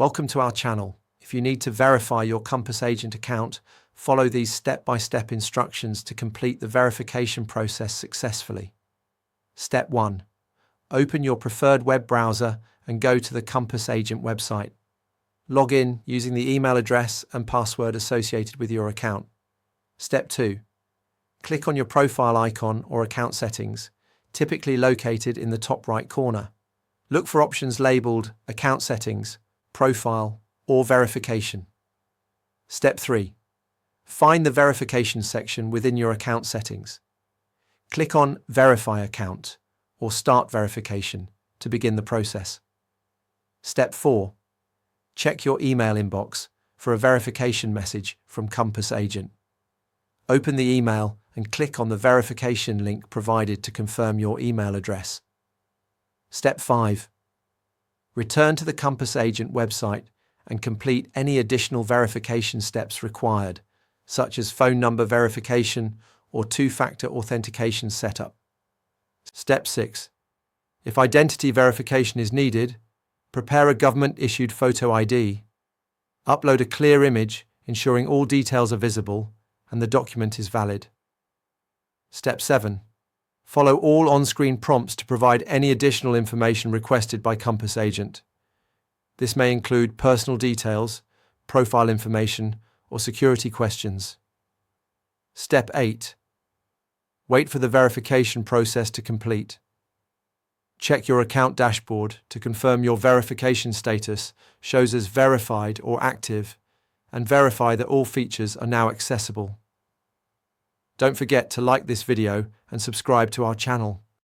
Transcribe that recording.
Welcome to our channel. If you need to verify your Compass Agent account, follow these step-by-step instructions to complete the verification process successfully. Step 1. Open your preferred web browser and go to the Compass Agent website. Log in using the email address and password associated with your account. Step 2. Click on your profile icon or account settings, typically located in the top right corner. Look for options labeled Account Settings, Profile, or Verification. Step 3. Find the Verification section within your account settings. Click on Verify Account or Start Verification to begin the process. Step 4. Check your email inbox for a verification message from Compass Agent. Open the email and click on the verification link provided to confirm your email address. Step 5. Return to the Compass Agent website and complete any additional verification steps required, such as phone number verification or two-factor authentication setup. Step 6. If identity verification is needed, prepare a government-issued photo ID. Upload a clear image, ensuring all details are visible and the document is valid. Step 7. Follow all on-screen prompts to provide any additional information requested by Compass Agent. This may include personal details, profile information, or security questions. Step 8. Wait for the verification process to complete. Check your account dashboard to confirm your verification status shows as verified or active, and verify that all features are now accessible. Don't forget to like this video and subscribe to our channel.